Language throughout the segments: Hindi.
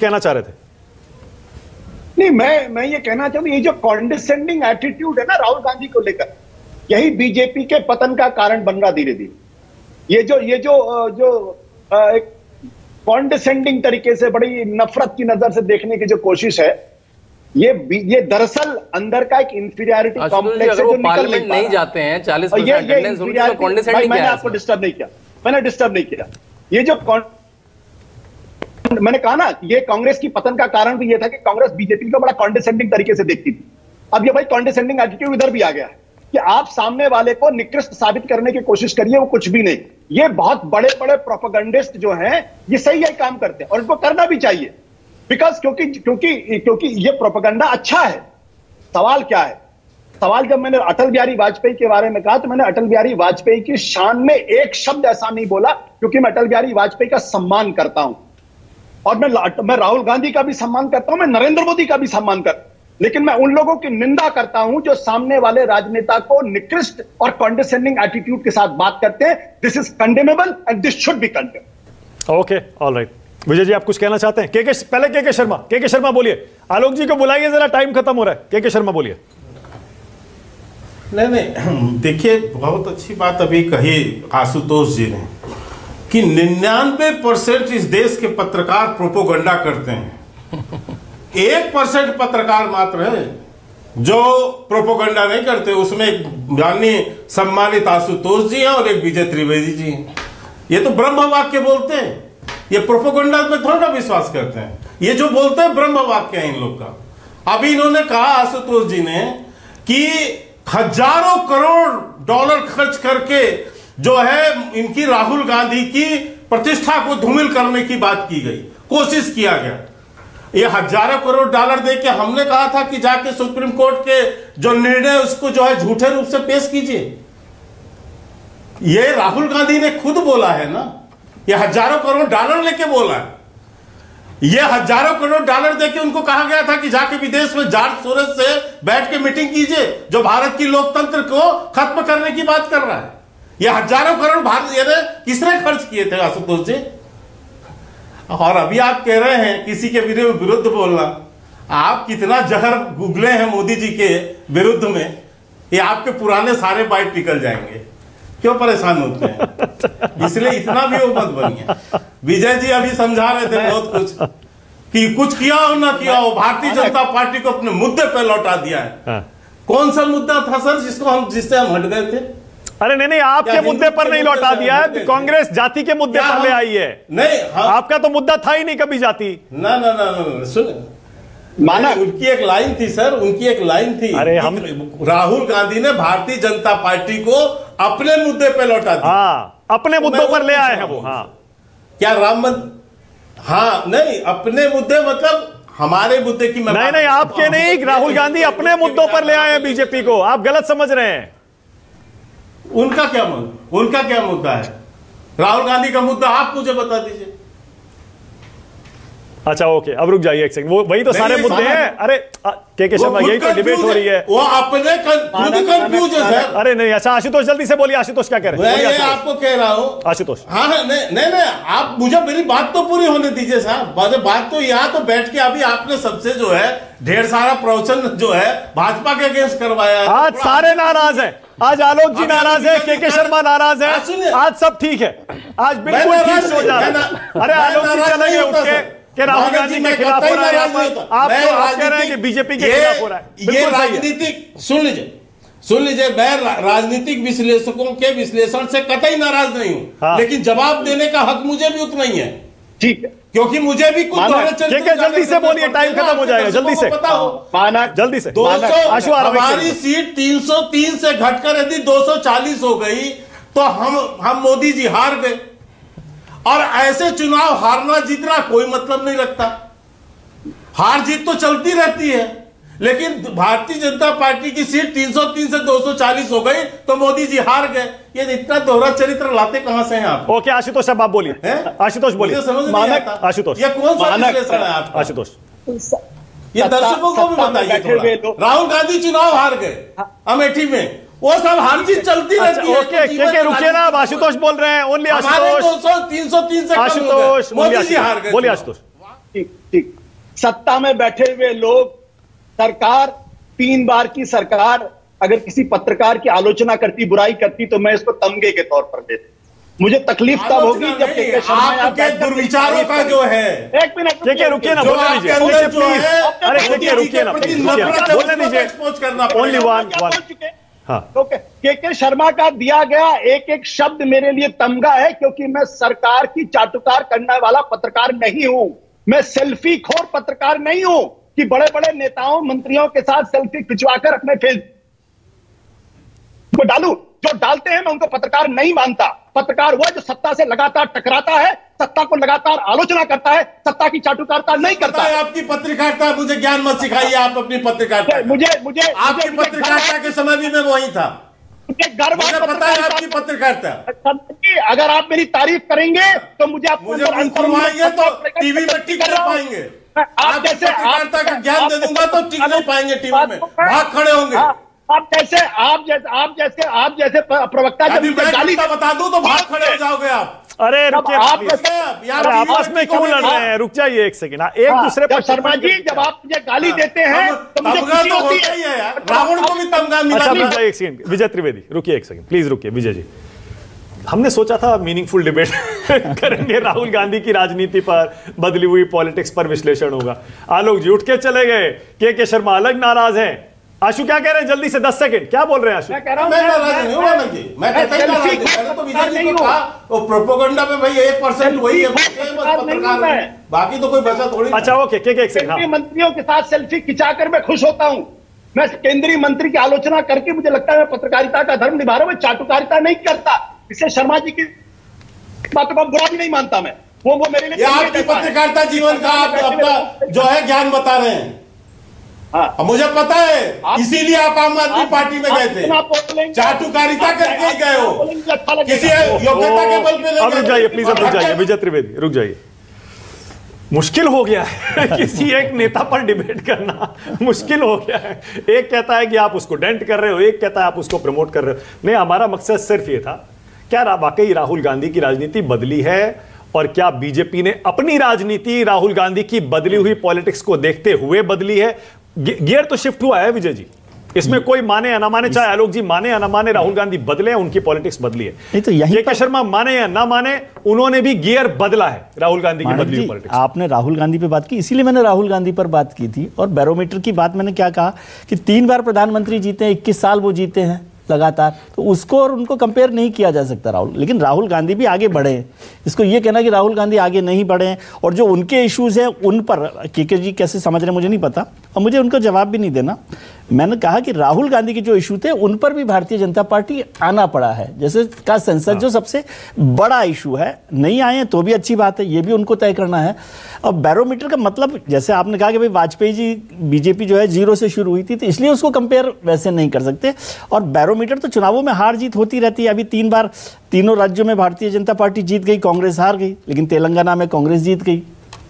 कहना चाह रहे थे? नहीं, मैं ये कहना चाहूँ, ये जो कॉन्डिसेंडिंग एटीट्यूड है ना राहुल गांधी को लेकर, यही बीजेपी के पतन का कारण बन रहा धीरे धीरे। ये जो एक कॉन्डिसेंडिंग तरीके से, बड़ी नफरत की नजर से देखने की जो कोशिश है, ये दरअसल अंदर का एक इंफीरियरिटी कॉम्प्लेक्स है जो निकल नहीं जाते हैं। 40% अटेंडेंस उनकी, तो कॉन्डिसेंडिंग मैंने आपको डिस्टर्ब नहीं किया, ये जो मैंने कहा ना, ये कांग्रेस की पतन का कारण भी ये था कि कांग्रेस बीजेपी को बड़ा कॉन्डिसेंडिंग तरीके से देखती थी। अब ये भाई कॉन्डिसेंडिंग एटीट्यूड इधर भी आ गया है कि आप सामने वाले को निकृष्ट साबित करने की कोशिश करिए, वो कुछ भी नहीं। ये बहुत बड़े बड़े प्रोपेगेंडिस्ट जो हैं, ये सही है काम करते हैं और इनको करना भी चाहिए, बिकॉज क्योंकि ये प्रोपेगेंडा अच्छा है। सवाल क्या है? सवाल, जब मैंने अटल बिहारी वाजपेयी के बारे में कहा, तो मैंने अटल बिहारी वाजपेयी की शान में एक शब्द ऐसा नहीं बोला, क्योंकि मैं अटल बिहारी वाजपेयी का सम्मान करता हूं और मैं राहुल गांधी का भी सम्मान करता हूं, मैं नरेंद्र मोदी का भी सम्मान करता हूं, लेकिन मैं उन लोगों की निंदा करता हूं जो सामने वाले राजनेता को निकृष्ट और कॉन्डिसेंडिंग एटीट्यूड के साथ बात करते हैं। This is condemnable and this should be condemned. Okay, all right. Vijay ji, आप कुछ कहना चाहते हैं? पहले के शर्मा बोलिए। आलोक जी को बुलाइए, जरा टाइम खत्म हो रहा है। के शर्मा बोलिए। नहीं, देखिए, बहुत अच्छी बात अभी कही आशुतोष जी ने कि 99% इस देश के पत्रकार प्रोपोगंडा करते हैं। 1% पत्रकार मात्र है जो प्रोपोगंडा नहीं करते। उसमें एक माननीय सम्मानित आशुतोष जी हैं और एक विजय त्रिवेदी जी हैं। ये तो ब्रह्म वाक्य बोलते हैं, ये प्रोपोगंडा में थोड़ा विश्वास करते हैं। ये जो बोलते हैं ब्रह्म वाक्य है इन लोग का। अभी इन्होंने कहा आशुतोष जी ने कि हजारों करोड़ डॉलर खर्च करके जो है इनकी राहुल गांधी की प्रतिष्ठा को धूमिल करने की बात की गई, कोशिश किया गया। ये हजारों करोड़ डॉलर देके हमने कहा था कि जाके सुप्रीम कोर्ट के जो निर्णय उसको जो है झूठे रूप से पेश कीजिए। ये राहुल गांधी ने खुद बोला है ना, ये हजारों करोड़ डॉलर लेके बोला है। ये हजारों करोड़ डॉलर देके उनको कहा गया था कि जाके विदेश में जॉर्ज सोरोस से बैठ के मीटिंग कीजिए, जो भारत की लोकतंत्र को खत्म करने की बात कर रहा है। ये हजारों करोड़ भारत किसने खर्च किए थे आशुतोष जी? और अभी आप कह रहे हैं किसी के विरुद्ध बोलना। आप कितना जहर गुगले हैं मोदी जी के विरुद्ध में, ये आपके पुराने सारे बाइट निकल जाएंगे। क्यों परेशान होते हैं? इसलिए इतना भी वो मत बनिए। विजय जी अभी समझा रहे थे बहुत कुछ कि कुछ किया हो ना किया हो, भारतीय जनता पार्टी को अपने मुद्दे पे लौटा दिया है। कौन सा मुद्दा था सर जिससे हम हट गए थे? अरे नहीं, आपके मुद्दे पर नहीं लौटा दिया है, कांग्रेस जाति के मुद्दे पर ले आई है। नहीं, आपका तो मुद्दा था ही नहीं कभी जाति। ना, सुन, माना उनकी एक लाइन थी सर, उनकी एक लाइन थी। अरे हम राहुल गांधी ने भारतीय जनता पार्टी को अपने मुद्दे पे लौटा दिया। हाँ, अपने मुद्दों पर ले आए हैं वो। हाँ, क्या राम मंदिर? हाँ, नहीं, अपने मुद्दे मतलब हमारे मुद्दे की नहीं, आपके नहीं, राहुल गांधी अपने मुद्दों पर ले आए हैं बीजेपी को। आप गलत समझ रहे हैं। उनका क्या मुद्दा है? राहुल गांधी का मुद्दा आप मुझे बता दीजिए। अच्छा, ओके, अब रुक जाइए एक सेकंड। वो वही तो सारे मुद्दे हैं। अरे के शर्मा, यही तो डिबेट हो रही है। वो अपने खुद कंफ्यूज है सर। अरे नहीं, अच्छा आशुतोष जल्दी से बोलिए। आशुतोष क्या कह रहे हैं? मैं आपको कह रहा हूँ आशुतोष। हाँ, नहीं, आप मुझे मेरी बात तो पूरी होने दीजिए साहब। बात तो यहाँ तो बैठ के अभी आपने सबसे जो है ढेर सारा प्रवचन जो है भाजपा के अगेंस्ट करवाया है। आज सारे नाराज हैं। आज आलोक जी नाराज है, के शर्मा नाराज है, आज सब ठीक है। आज बिल्कुल ठीक हो जा रहा है। अरे आलोक जी चलेंगे उठ के राहुल गांधी के खिलाफ हो रहा है। आप कह रहे हैं कि बीजेपी के खिलाफ हो रहा है। ये राजनीतिक, सुन लीजिए, मैं राजनीतिक विश्लेषकों के विश्लेषण से कतई नाराज नहीं हूं, लेकिन जवाब देने का हक मुझे भी उतना ही है। ठीक है, क्योंकि मुझे भी कुछ जल्दी से बोलिए, टाइम खत्म हो जाएगा। जल्दी से जल्दी से। हमारी सीट 303 से घटकर यदि 240 हो गई तो हम मोदी जी हार गए। और ऐसे चुनाव हारना जीतना कोई मतलब नहीं रखता। हार जीत तो चलती रहती है, लेकिन भारतीय जनता पार्टी की सीट 303 से 240 हो गई तो मोदी जी हार गए। ये इतना दोहरा चरित्र लाते कहां से हैं आप? ओके आशुतोष, अब आप बोलिए। आशुतोष बोलिए। समझ नहीं आता आशुतोष, ये कौन सा विश्लेषण है आपका? आशुतोष, ये दर्शकों को भी बताइए। राहुल गांधी चुनाव हार गए अमेठी में, वो सब हार जीत चलती रहती है। ओके, रुकिए ना, अब आशुतोष बोल रहे हैं। ओनली आशुतोष। 303 से आशुतोष मोदी जी हार गए। बोलिए आशुतोष। ठीक, सत्ता में बैठे हुए लोग, सरकार, 3 बार की सरकार अगर किसी पत्रकार की आलोचना करती, बुराई करती, तो मैं इसको तमगे के तौर पर देता। मुझे तकलीफ तब होगी जब के शर्मा आपके दुर्विचारों का जो है, एक मिनट रुकिए ना, बोलने दीजिए, अरे रुकिए ना, बोलने दीजिए, ओनली वन। हाँ, तो के शर्मा का दिया गया एक एक शब्द मेरे लिए तमगा है, क्योंकि मैं सरकार की चाटुकार करने वाला पत्रकार नहीं हूं। मैं सेल्फी खोर पत्रकार नहीं हूं कि बड़े बड़े नेताओं मंत्रियों के साथ सेल्फी खिंचवाकर अपने फेसबुक को डालूं। जो डालते हैं मैं उनको पत्रकार नहीं मानता। पत्रकार वो है जो सत्ता से लगातार टकराता है, सत्ता को लगातार आलोचना करता है, सत्ता की चाटुकारिता नहीं करता है। आपकी पत्रकारिता, मुझे ज्ञान मत सिखाइए आप अपनी पत्रकारिता। मुझे आपकी पत्रकारिता के समय भी मैं वही था, मुझे पता है आपकी पत्रकारिता। अगर आप मेरी तारीफ करेंगे तो मुझे खुलवाएंगे तो टीवी में टिक नहीं पाएंगे। आप जैसे पत्रकारिता का ज्ञान दे दूंगा तो टिक नहीं पाएंगे टीवी में, भाग खड़े होंगे। आप जैसे प्रवक्ता जब गाली बता दूं तो भाग खड़े हो जाओगे आप। अरे रुकिए, आपस में क्यों लड़ रहे हैं? रुक जाइए एक सेकंड, एक दूसरे पर। शर्मा जी, जब आप मुझे गाली देते हैं तो मुझे खुशी होती है। रावण को भी तमगा मिला। अच्छा, एक सेकंड, विजय त्रिवेदी रुकिए एक सेकंड, प्लीज रुकिए। विजय जी, हमने सोचा था मीनिंगफुल डिबेट करेंगे, राहुल गांधी की राजनीति पर, बदली हुई पॉलिटिक्स पर विश्लेषण होगा। आलोक जी उठ के चले गए, के शर्मा अलग नाराज हैं। आशु क्या कह रहे हैं? जल्दी से 10 सेकंड, क्या बोल रहे हैं आशु? मैं कह रहा हूं, मैं नाराज नहीं हूं आनंद जी, मैं कहता ही नाराज नहीं। मैंने तो विजय जी को कहा वो प्रोपेगेंडा में भाई 1% वही है, पत्रकार, बाकी तो कोई बचा थोड़ी। अच्छा ओके, एक सेकंड। केंद्रीय मंत्रियों के साथ सेल्फी खिंचाकर मैं खुश होता हूं। मैं केंद्रीय मंत्री की आलोचना करके मुझे लगता है मैं पत्रकारिता का धर्म निभा रहा हूं, मैं चाटुकारिता नहीं करता। इसलिए शर्मा जी की बातों को बुरा भी नहीं मानता मैं। वो मेरे लिए आपकी पत्रकारिता जीवन का आप अपना जो है ज्ञान बता रहे हैं। हाँ, मुझे पता है, इसीलिए आप आम आदमी पार्टी में गए थे, चाटुकारिता करके ही गए हो, किसी योग्यता के बल पे। अब रुक जाइए प्लीज, अब रुक जाइए विजय त्रिवेदी, रुक जाइए। मुश्किल हो गया है किसी एक नेता पर डिबेट करना, मुश्किल हो गया है। एक कहता है कि आप उसको डेंट कर रहे हो, एक कहता है आप उसको प्रमोट कर रहे हो। नहीं, हमारा मकसद सिर्फ ये था, क्या वाकई राहुल गांधी की राजनीति बदली है, और क्या बीजेपी ने अपनी राजनीति राहुल गांधी की बदली हुई पॉलिटिक्स को देखते हुए बदली है? गियर तो शिफ्ट हुआ है विजय जी, इसमें कोई माने या ना माने, चाहे आलोक जी माने या ना माने, राहुल गांधी बदले, उनकी पॉलिटिक्स बदली है। नहीं तो यही के शर्मा माने या ना माने, उन्होंने भी गियर बदला है राहुल गांधी की बदली हुई पॉलिटिक्स। आपने राहुल गांधी पे बात की, इसीलिए मैंने राहुल गांधी पर बात की थी। और बैरोमीटर की बात मैंने क्या कहा कि 3 बार प्रधानमंत्री जीते हैं, 21 साल वो जीते हैं लगातार, तो उसको और उनको कंपेयर नहीं किया जा सकता राहुल। लेकिन राहुल गांधी भी आगे बढ़े हैं। इसको ये कहना कि राहुल गांधी आगे नहीं बढ़े हैं, और जो उनके इश्यूज हैं उन पर के जी कैसे समझ रहे हैं मुझे नहीं पता, और मुझे उनको जवाब भी नहीं देना। मैंने कहा कि राहुल गांधी के जो इशू थे उन पर भी भारतीय जनता पार्टी आना पड़ा है, जैसे का संसद जो सबसे बड़ा इशू है, नहीं आए हैं तो भी अच्छी बात है, ये भी उनको तय करना है। अब बैरोमीटर का मतलब, जैसे आपने कहा कि भाई वाजपेयी जी बीजेपी जो है 0 से शुरू हुई थी, तो इसलिए उसको कंपेयर वैसे नहीं कर सकते। और बैरोमीटर तो चुनावों में हार जीत होती रहती है। अभी 3 बार तीनों राज्यों में भारतीय जनता पार्टी जीत गई, कांग्रेस हार गई, लेकिन तेलंगाना में कांग्रेस जीत गई।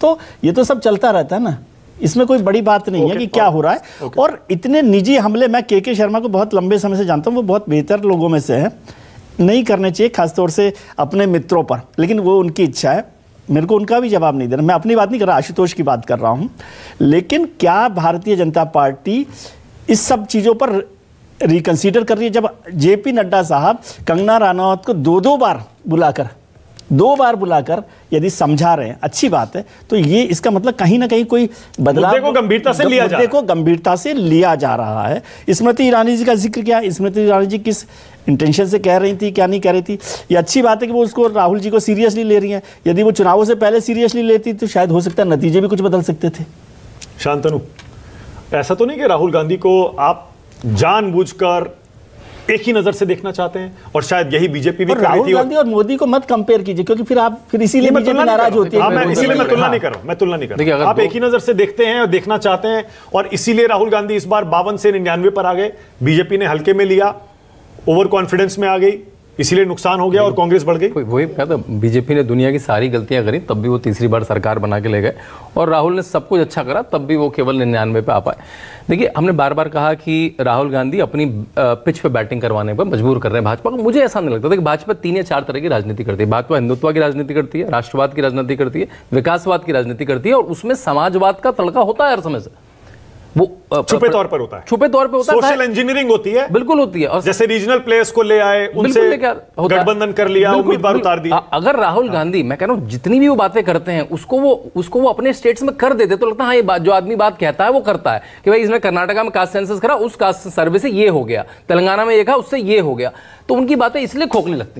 तो ये तो सब चलता रहता है ना, इसमें कोई बड़ी बात नहीं है कि क्या हो रहा है। और इतने निजी हमले, मैं के शर्मा को बहुत लंबे समय से जानता हूं, वो बहुत बेहतर लोगों में से है, नहीं करने चाहिए खासतौर से अपने मित्रों पर, लेकिन वो उनकी इच्छा है, मेरे को उनका भी जवाब नहीं देना। मैं अपनी बात नहीं कर रहा, आशुतोष की बात कर रहा हूं। लेकिन क्या भारतीय जनता पार्टी इस सब चीज़ों पर रिकंसीडर कर रही है? जब जेपी नड्डा साहब कंगना रनौत को 2 बार बुलाकर यदि समझा रहे हैं, अच्छी बात है, तो ये इसका मतलब कहीं ना कहीं कोई बदलाव को गंभीरता से लिया जा रहा है। स्मृति ईरानी जी का जिक्र किया, स्मृति ईरानी जी किस इंटेंशन से कह रही थी, क्या नहीं कह रही थी, ये अच्छी बात है कि वो उसको राहुल जी को सीरियसली ले रही हैं। यदि वो चुनावों से पहले सीरियसली लेती तो शायद हो सकता है नतीजे भी कुछ बदल सकते थे। शांतनु, ऐसा तो नहीं कि राहुल गांधी को आप जानबूझकर एक ही नजर से देखना चाहते हैं, और शायद यही बीजेपी भी कर रही थी। राहुल गांधी और मोदी को मत कंपेयर कीजिए, क्योंकि फिर इसीलिए बीजेपी नाराज होती है। इसीलिए मैं तुलना नहीं कर रहा हूं। आप एक ही नजर से देखते हैं और देखना चाहते हैं, और इसीलिए राहुल गांधी इस बार 52 से 99 पर आ गए, बीजेपी ने हल्के में लिया, ओवर कॉन्फिडेंस में आ गई, इसीलिए नुकसान हो गया और कांग्रेस बढ़ गई। वही कहा था, बीजेपी ने दुनिया की सारी गलतियां करी तब भी वो तीसरी बार सरकार बना के ले गए, और राहुल ने सब कुछ अच्छा करा तब भी वो केवल 99 पे आ पाए। देखिए, हमने बार बार कहा कि राहुल गांधी अपनी पिच पे बैटिंग करवाने पर मजबूर कर रहे हैं भाजपा को। मुझे ऐसा नहीं लगता। देखिए, भाजपा 3 या 4 तरह की राजनीति करती है। भाजपा हिंदुत्व की राजनीति करती है, राष्ट्रवाद की राजनीति करती है, विकासवाद की राजनीति करती है, और उसमें समाजवाद का तड़का होता है हर समय से। वो छुपे तौर पर होता है, छुपे तौर पे होता है, सोशल इंजीनियरिंग होती है, बिल्कुल होती है। और जैसे रीजनल प्लेयर्स को ले आए, उनसे गठबंधन कर लिया, उम्मीदवार उतार दिया। अगर राहुल गांधी, मैं कह रहा हूं, जितनी भी वो बातें करते हैं उसको वो अपने स्टेट्स में कर देते तो लगता है हाँ, ये बात जो आदमी बात कहता है वो करता है कि भाई इसमें कर्नाटका में कास्ट सेंसस करा, उस कास्ट सर्वे से ये हो गया, तेलंगाना में ये कहा उससे ये हो गया, तो उनकी बातें इसलिए खोखली लगती हैं।